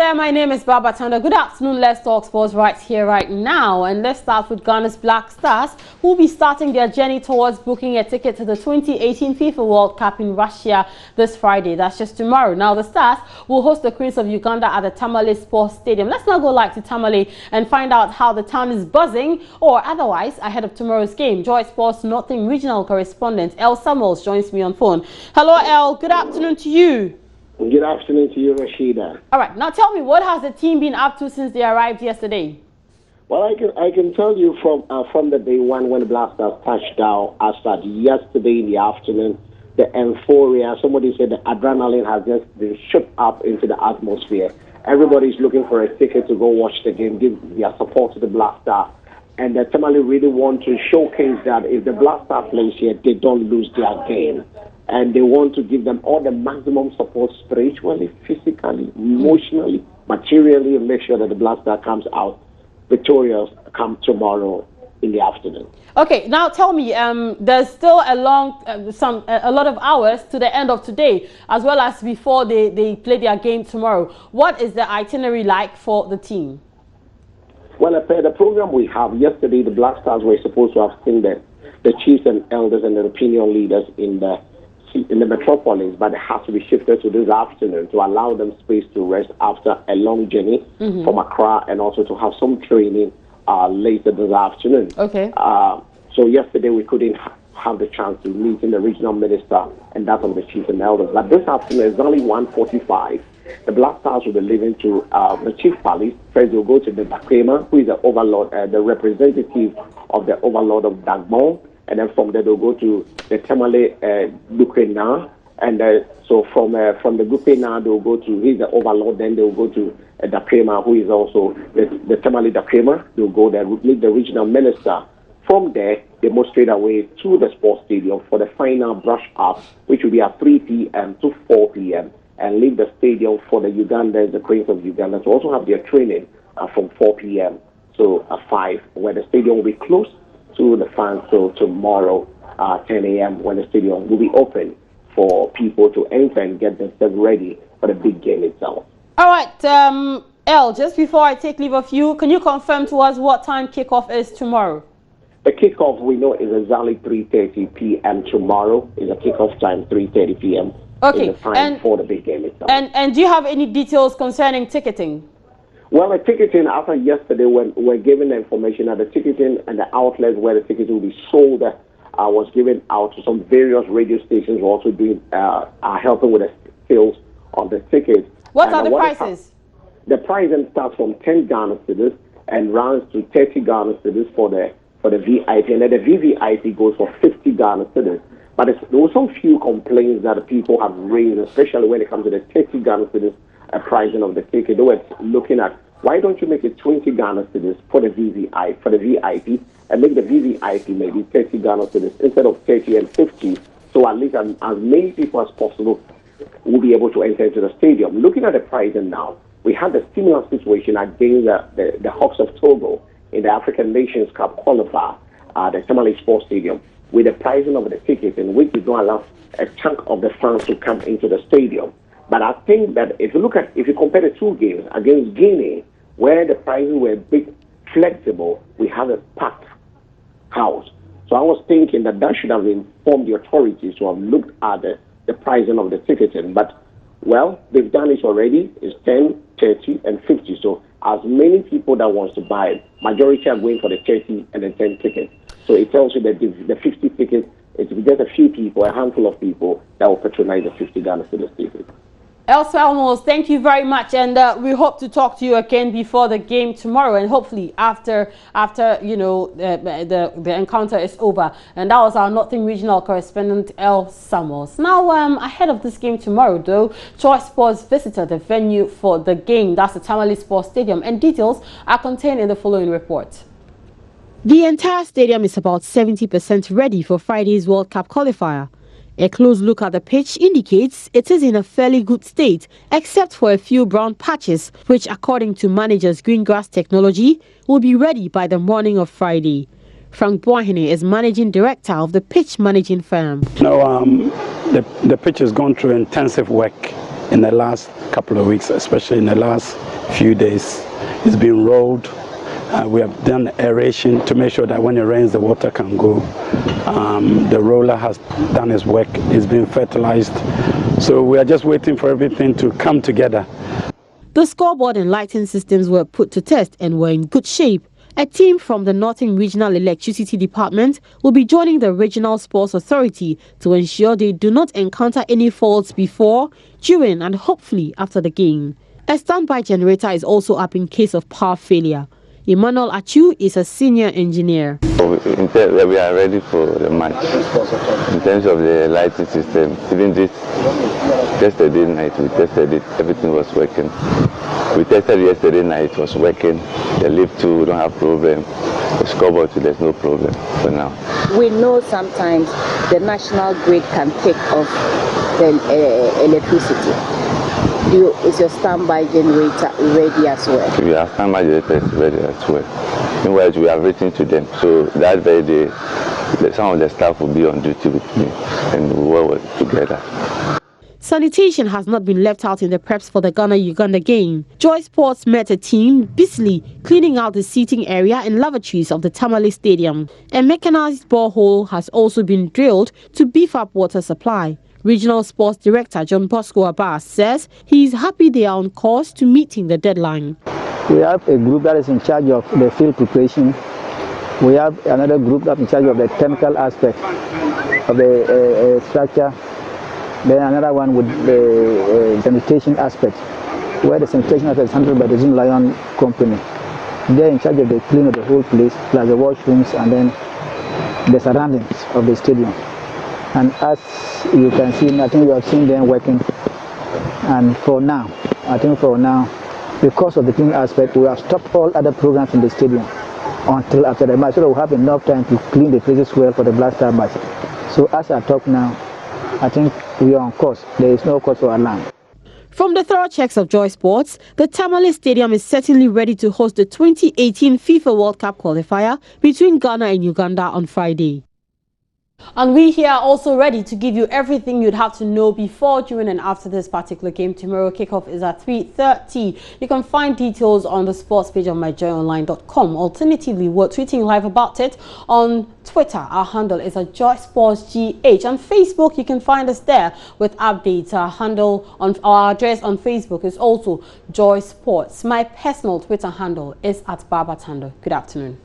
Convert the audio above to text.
there, my name is Baba Tanda. Good afternoon, let's talk sports right here, right now. And let's start with Ghana's Black Stars, who will be starting their journey towards booking a ticket to the 2018 FIFA World Cup in Russia this Friday. That's just tomorrow. Now, the Stars will host the Queens of Uganda at the Tamale Sports Stadium. Let's now go live to Tamale and find out how the town is buzzing or otherwise ahead of tomorrow's game. Joy Sports Northern Regional Correspondent El Samuels joins me on phone. Hello, El. Good afternoon to you. Good afternoon to you, Rashida. All right, now tell me, what has the team been up to since they arrived yesterday? Well, I can tell you from the day one when the Black Stars touched down, I started yesterday in the afternoon, the euphoria, somebody said the adrenaline has just been shot up into the atmosphere. Everybody's looking for a ticket to go watch the game, give their support to the Black Stars. And the Tamale really want to showcase that if the Black Stars plays here, they don't lose their game. And they want to give them all the maximum support spiritually, physically, emotionally, materially, and make sure that the Black Star comes out victorious come tomorrow in the afternoon. Okay, now tell me, there's still a lot of hours to the end of today, as well as before they play their game tomorrow. What is the itinerary like for the team? Well, the program we have yesterday, the Black Stars were supposed to have seen the chiefs and elders and the opinion leaders in the metropolis, but it has to be shifted to this afternoon to allow them space to rest after a long journey from Accra, and also to have some training later this afternoon. Okay. So yesterday we couldn't have the chance to meet in the regional minister and that of the chiefs and elders. But this afternoon it's only 1:45. The Black Stars will be leaving to the Chief Palace. First they'll go to the Dakrema, who is the overlord, the representative of the overlord of Dagbon. And then from there they'll go to the Tamale Dukrena, and so from the Dukrena they'll go to, he's the overlord. Then they'll go to Dakrema, who is also the Tamale Dakrema. They'll go there, meet the regional minister. From there they move straight away to the sports stadium for the final brush up, which will be at 3 p.m. to 4 p.m. and leave the stadium for the Uganda, the Queens of Uganda, to also have their training from 4 p.m. to 5, where the stadium will be closed to the fans till tomorrow 10 a.m. when the stadium will be open for people to enter and get themselves ready for the big game itself. All right, El, just before I take leave of you, can you confirm to us what time kickoff is tomorrow? The kickoff we know is exactly 3:30 p.m. tomorrow. Is a kickoff time 3:30 p.m. Okay, is the time for the big game itself. And do you have any details concerning ticketing? Well, the ticketing, after yesterday, when we're given the information that the ticketing and the outlets where the tickets will be sold was given out to some various radio stations who are also doing, are helping with the sales of the tickets. What are the prices? The pricing starts from 10 Ghana cedis and runs to 30 Ghana cedis for the VIP, and then the VVIP goes for 50 Ghana cedis. But there were some few complaints that people have raised, especially when it comes to the 30 Ghana cedis pricing of the ticket. They were looking at, why don't you make it 20 Ghana cedis for the VIP, and make the VVIP maybe 30 Ghana cedis instead of 30 and 50, so at least as many people as possible will be able to enter into the stadium. Looking at the pricing now, we had a similar situation against the Hawks of Togo in the African Nations Cup qualifier, the Tamale Sports Stadium, with the pricing of the tickets, in which we don't allow a chunk of the fans to come into the stadium. But I think that if you compare the two games against Guinea, where the prices were a bit flexible, we have a packed house. So I was thinking that should have informed the authorities to have looked at the pricing of the ticketing. But, well, they've done it already. It's 10, 30, and 50. So as many people that wants to buy it, majority are going for the 30 and the 10 tickets. So it tells you that the 50 tickets, it's just a few people, a handful of people that will patronize the 50 Ghana cedis tickets. El Salmos, thank you very much, and we hope to talk to you again before the game tomorrow, and hopefully after you know the encounter is over. And that was our Northern Regional Correspondent El Salmos. Now, ahead of this game tomorrow, though, Choice Sports visited the venue for the game. That's the Tamale Sports Stadium, and details are contained in the following report. The entire stadium is about 70% ready for Friday's World Cup qualifier. A close look at the pitch indicates it is in a fairly good state, except for a few brown patches, which, according to managers Green Grass Technology, will be ready by the morning of Friday. Frank Boahene is managing director of the pitch managing firm. No, the pitch has gone through intensive work in the last couple of weeks, especially in the last few days. It's been rolled. We have done aeration to make sure that when it rains, the water can go. The roller has done its work. It's been fertilized. So we are just waiting for everything to come together. The scoreboard and lighting systems were put to test and were in good shape. A team from the Northern Regional Electricity Department will be joining the Regional Sports Authority to ensure they do not encounter any faults before, during and hopefully after the game. A standby generator is also up in case of power failure. Emmanuel Achu is a senior engineer. We are ready for the match. In terms of the lighting system, even this yesterday night we tested it, everything was working. We tested yesterday night, it was working. The lift too, we don't have problem. The scoreboard too, there's no problem for now. We know sometimes the national grid can take off the electricity. Is your standby generator ready as well? We have standby generators ready as well. Meanwhile, we have written to them. So that very day, some of the staff will be on duty with me and we'll work together. Sanitation has not been left out in the preps for the Ghana-Uganda game. Joy Sports met a team busily cleaning out the seating area and lavatories of the Tamale Stadium. A mechanized borehole has also been drilled to beef up water supply. Regional Sports Director John Bosco Abbas says he is happy they are on course to meeting the deadline. We have a group that is in charge of the field preparation. We have another group that is in charge of the chemical aspect of the structure. Then another one with the sanitation aspect, where the sanitation aspect is handled by the Zoom Lion company. They are in charge of the cleaning of the whole place, plus the washrooms and then the surroundings of the stadium. And as you can see, I think we have seen them working. And for now, because of the cleaning aspect, we have stopped all other programs in the stadium until after the match, so that we'll have enough time to clean the places well for the Black Star match. So as I talk now, I think we are on course. There is no cause for alarm. From the thorough checks of Joy Sports, the Tamale Stadium is certainly ready to host the 2018 FIFA World Cup qualifier between Ghana and Uganda on Friday. And we here are also ready to give you everything you'd have to know before, during and after this particular game. Tomorrow kickoff is at 3:30. You can find details on the sports page on myjoyonline.com. Alternatively, we're tweeting live about it on Twitter. Our handle is @JoySportsGH. On Facebook, you can find us there with updates. Our handle on our address on Facebook is also Joy Sports. My personal Twitter handle is @Babatando. Good afternoon.